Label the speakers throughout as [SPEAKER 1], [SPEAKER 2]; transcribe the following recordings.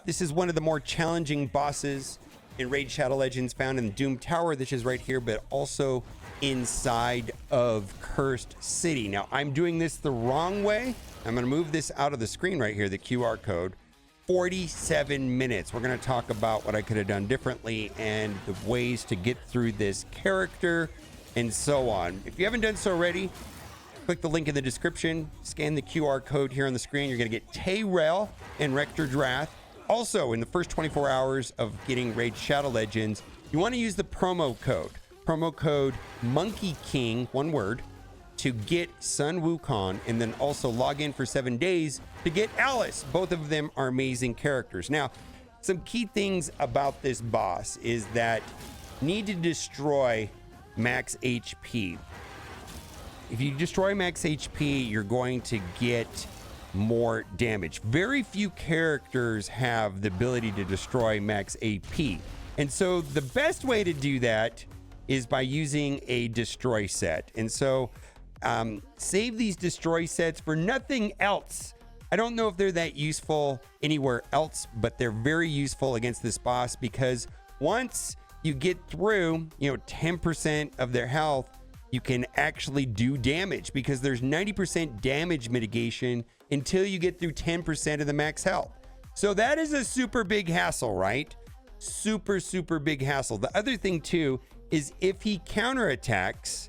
[SPEAKER 1] This is one of the more challenging bosses in Raid Shadow Legends, found in Doom Tower, which is right here, but also inside of Cursed City. Now, I'm doing this the wrong way. I'm going to move this out of the screen right here, the QR code. 47 minutes. We're going to talk about what I could have done differently and the ways to get through this character and so on. If you haven't done so already, click the link in the description, scan the QR code here on the screen. You're going to get Tayrel and Rector Drath. Also, in the first 24 hours of getting Raid Shadow Legends, you want to use the promo code Monkey King, one word, to get Sun Wukong, and then also log in for 7 days to get Alice. Both of them are amazing characters. Now, some key things about this boss is that you need to destroy max HP. If you destroy max HP, you're going to get more damage. Very few characters have the ability to destroy max AP. And so the best way to do that is by using a destroy set. And so save these destroy sets for nothing else. I don't know if they're that useful anywhere else, but they're very useful against this boss, because once you get through, 10% of their health, you can actually do damage, because there's 90% damage mitigation until you get through 10% of the max health. So that is a super big hassle, right? Super big hassle. The other thing too is if he counterattacks,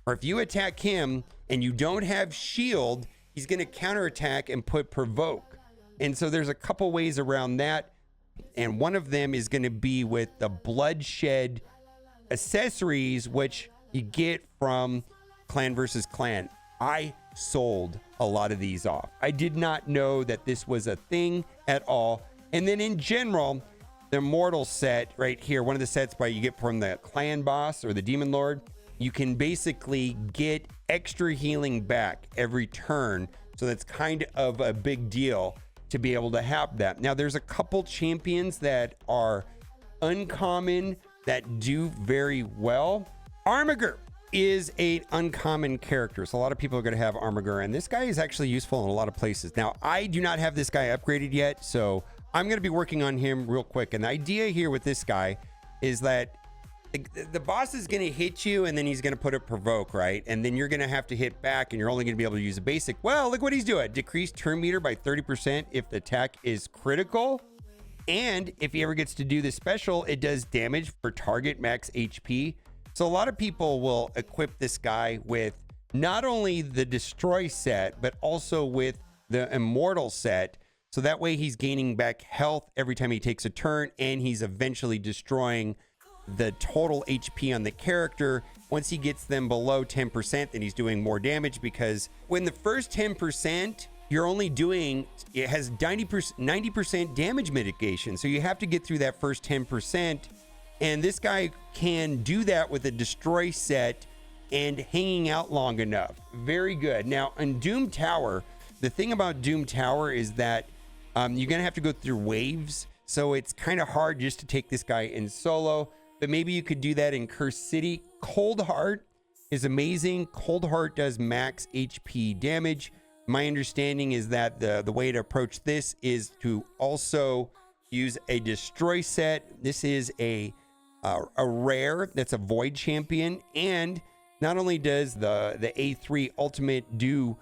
[SPEAKER 1] or if you attack him and you don't have shield, he's going to counterattack and put provoke. And so there's a couple ways around that. And one of them is going to be with the bloodshed accessories, which you get from Clan versus Clan. I sold a lot of these off. I did not know that this was a thing at all. And then in general, the Immortal set right here, one of the sets you get from the Clan boss or the Demon Lord, you can basically get extra healing back every turn. So that's kind of a big deal to be able to have that. Now, there's a couple champions that are uncommon that do very well. Armiger is an uncommon character, so a lot of people are going to have Armiger, and this guy is actually useful in a lot of places. Now, I do not have this guy upgraded yet, so I'm going to be working on him real quick. And the idea here with this guy is that the boss is going to hit you, and then he's going to put a provoke, right? And then you're going to have to hit back, and you're only going to be able to use a basic. Well, look what he's doing. Decrease turn meter by 30% if the attack is critical. And if he ever gets to do this special, it does damage for target max HP. So a lot of people will equip this guy with not only the destroy set, but also with the immortal set. So that way he's gaining back health every time he takes a turn, and he's eventually destroying the total HP on the character. Once he gets them below 10%, then he's doing more damage, because when the first 10%, you're only doing, it has 90% damage mitigation. So you have to get through that first 10%. And this guy can do that with a destroy set and hanging out long enough. Very good. Now, in Doom Tower, the thing about Doom Tower is that you're going to have to go through waves. So it's kind of hard just to take this guy in solo. But maybe you could do that in Cursed City. Cold Heart is amazing. Cold Heart does max HP damage. My understanding is that the way to approach this is to also use a destroy set. This is a rare that's a void champion, and not only does the A3 ultimate do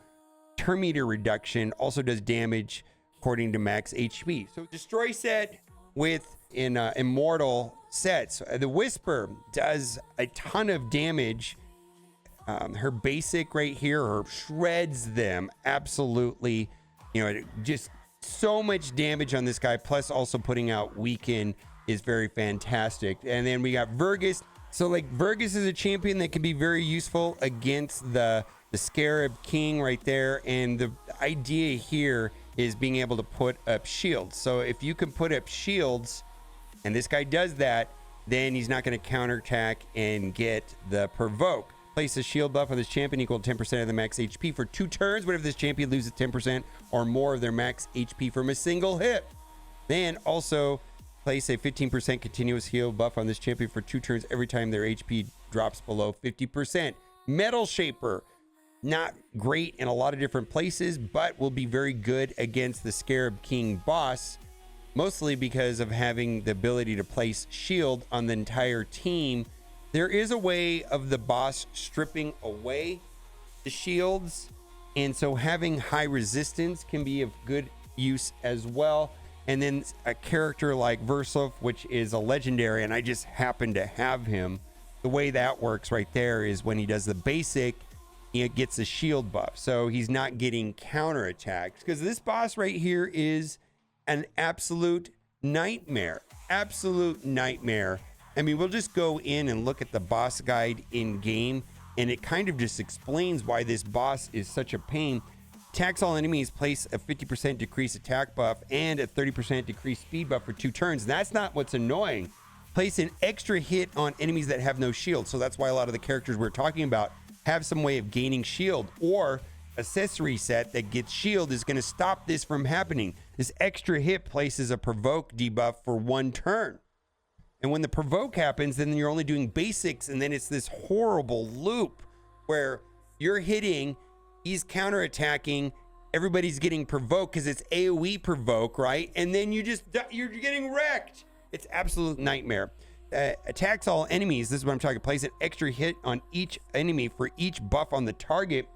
[SPEAKER 1] turn meter reduction, also does damage according to max HP. So destroy set with immortal sets. The Whisper does a ton of damage. Her basic right here shreds them absolutely. Just so much damage on this guy, plus also putting out weaken is very fantastic. And then we got Vergus. So Vergus is a champion that can be very useful against the Scarab King right there. And the idea here is being able to put up shields. So if you can put up shields, and this guy does that, then he's not going to counterattack and get the provoke. Place a shield buff on this champion equal to 10% of the max HP for 2 turns. What if this champion loses 10% or more of their max HP from a single hit? Then also place a 15% continuous heal buff on this champion for 2 turns every time their HP drops below 50%. Metal Shaper, not great in a lot of different places, but will be very good against the Scarab King boss. mostly because of having the ability to place shield on the entire team. There is a way of the boss stripping away the shields, and so having high resistance can be of good use as well. And then a character like Versov, which is a legendary, and I just happen to have him. The way that works right there is when he does the basic, he gets a shield buff, so he's not getting counter attacks, because this boss right here is an absolute nightmare. Absolute nightmare. I mean, we'll just go in and look at the boss guide in game, and it kind of just explains why this boss is such a pain. Attacks all enemies, place a 50% decrease attack buff and a 30% decreased speed buff for 2 turns. That's not what's annoying. Place an extra hit on enemies that have no shield. So that's why a lot of the characters we're talking about have some way of gaining shield, or accessory set that gets shield is going to stop this from happening. This extra hit places a provoke debuff for 1 turn. And when the provoke happens, then you're only doing basics, and then it's this horrible loop where you're hitting, he's counterattacking, everybody's getting provoked because it's AoE provoke, right? And then you're getting wrecked. It's absolute nightmare. Attacks all enemies. This is what I'm talking. Place an extra hit on each enemy for each buff on the target.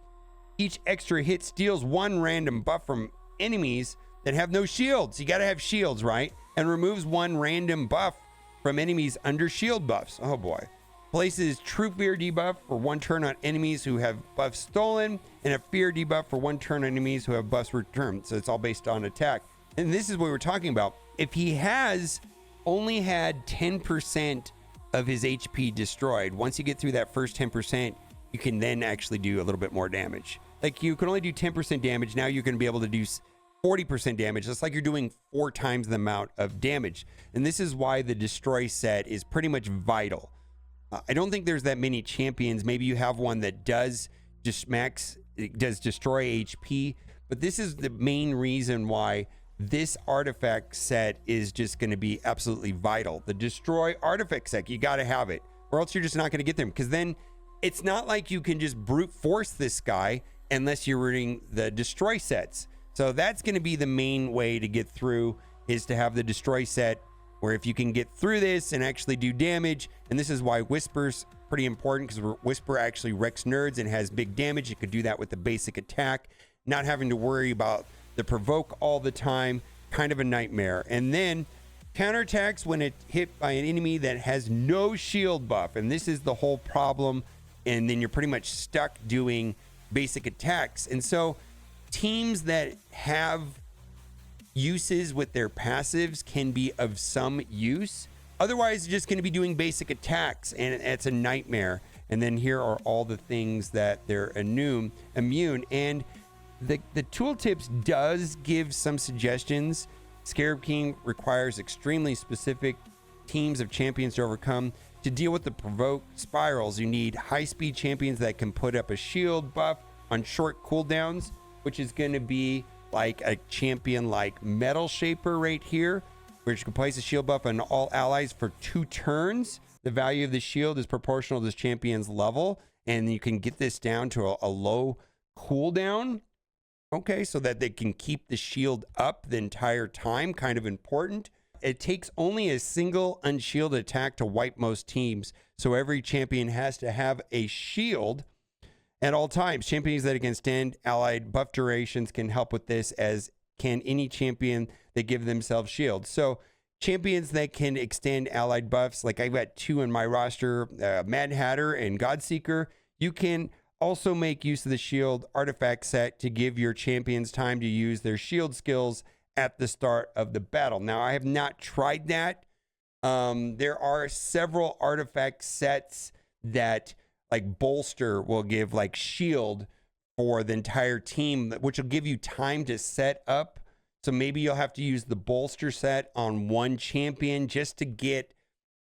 [SPEAKER 1] Each extra hit steals 1 random buff from enemies that have no shields. You got to have shields, right? And removes 1 random buff from enemies under shield buffs. Oh boy. Places true fear debuff for 1 turn on enemies who have buffs stolen, and a fear debuff for 1 turn on enemies who have buffs returned. So it's all based on attack. And this is what we're talking about. If he has only had 10% of his HP destroyed, once you get through that first 10%, you can then actually do a little bit more damage. Like, you can only do 10% damage. Now you're going to be able to do 40% damage. It's like you're doing 4 times the amount of damage. And this is why the destroy set is pretty much vital. I don't think there's that many champions. Maybe you have one that does just destroy HP, but this is the main reason why this artifact set is just going to be absolutely vital. The destroy artifact set, you got to have it, or else you're just not going to get them, because then it's not like you can just brute force this guy unless you're reading the destroy sets. So that's going to be the main way to get through, is to have the destroy set, where if you can get through this and actually do damage, and this is why Whisper's pretty important, because Whisper actually wrecks nerds and has big damage. You could do that with the basic attack, not having to worry about the provoke all the time. Kind of a nightmare. And then counterattacks when it hit by an enemy that has no shield buff, and this is the whole problem. And then you're pretty much stuck doing basic attacks. And so teams that have uses with their passives can be of some use. Otherwise, you're just going to be doing basic attacks, and it's a nightmare. And then here are all the things that they're immune. And the tooltips does give some suggestions. Scarab King requires extremely specific teams of champions to overcome. To deal with the provoke spirals, you need high-speed champions that can put up a shield buff on short cooldowns, which is going to be like a champion like Metal Shaper right here, which can place a shield buff on all allies for 2 turns. The value of the shield is proportional to this champion's level, and you can get this down to a low cooldown. Okay, so that they can keep the shield up the entire time. Kind of important. It takes only a single unshielded attack to wipe most teams, so every champion has to have a shield at all times. Champions that can stand allied buff durations can help with this, as can any champion that give themselves shields. So champions that can extend allied buffs, like I've got 2 in my roster, Mad Hatter and Godseeker. You can also make use of the shield artifact set to give your champions time to use their shield skills at the start of the battle. Now, I have not tried that. There are several artifact sets that, like Bolster, will give like shield for the entire team, which will give you time to set up. So maybe you'll have to use the Bolster set on 1 champion just to get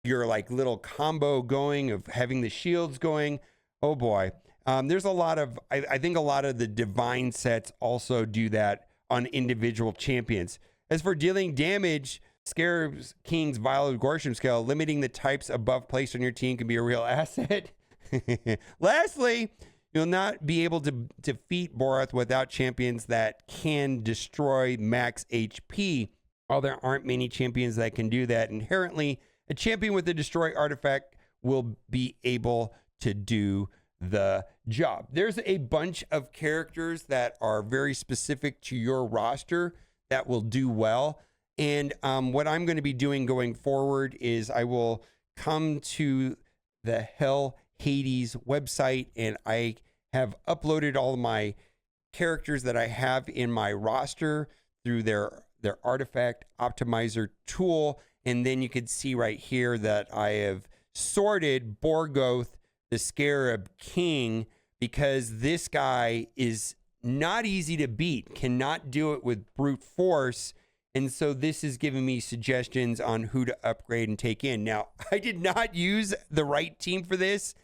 [SPEAKER 1] your like little combo going of having the shields going. Oh boy. There's a lot of, I think a lot of the divine sets also do that on individual champions. As for dealing damage, Scarab King's Vile Gorsham scale, limiting the types of buff placed on your team can be a real asset. Lastly, you'll not be able to defeat BORGOTH without champions that can destroy max HP While there aren't many champions that can do that, inherently, a champion with a destroy artifact will be able to do the job. There's a bunch of characters that are very specific to your roster that will do well. And what I'm going to be doing going forward is I will come to the Hell Hades website, and I have uploaded all of my characters that I have in my roster through their artifact optimizer tool. And then you can see right here that I have sorted BORGOTH, the Scarab King, because this guy is not easy to beat, cannot do it with brute force. And so this is giving me suggestions on who to upgrade and take in. Now, I did not use the right team for this.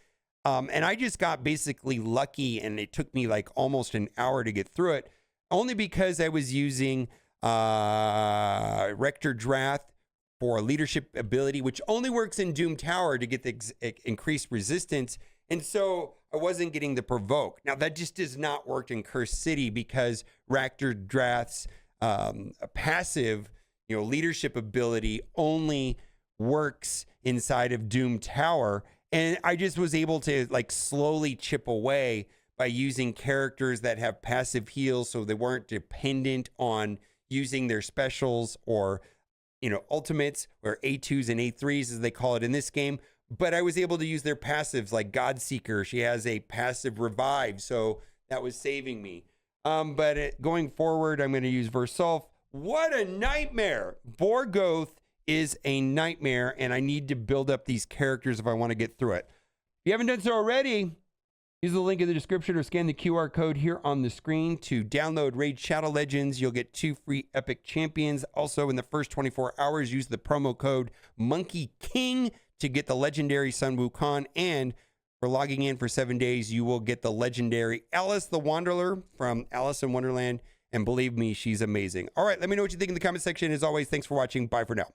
[SPEAKER 1] And I just got basically lucky, and it took me like almost an hour to get through it, only because I was using Rector Drath for leadership ability, which only works in Doom Tower to get the increased resistance. And so I wasn't getting the provoke. Now, that just does not work in Cursed City because Rector Drath's passive, leadership ability only works inside of Doom Tower. And I just was able to like slowly chip away by using characters that have passive heals, so they weren't dependent on using their specials or ultimates, or A2s and A3s as they call it in this game. But I was able to use their passives, like Godseeker. She has a passive revive, so that was saving me. But going forward, I'm going to use Versulf. What a nightmare! BORGOTH is a nightmare, and I need to build up these characters if I want to get through it. If you haven't done so already, use the link in the description or scan the QR code here on the screen to download Raid Shadow Legends. You'll get 2 free epic champions. Also, in the first 24 hours, use the promo code Monkey King to get the legendary Sun Wukong. And for logging in for 7 days, you will get the legendary Alice the Wanderer from Alice in Wonderland. And believe me, she's amazing. All right, let me know what you think in the comment section. As always, thanks for watching. Bye for now.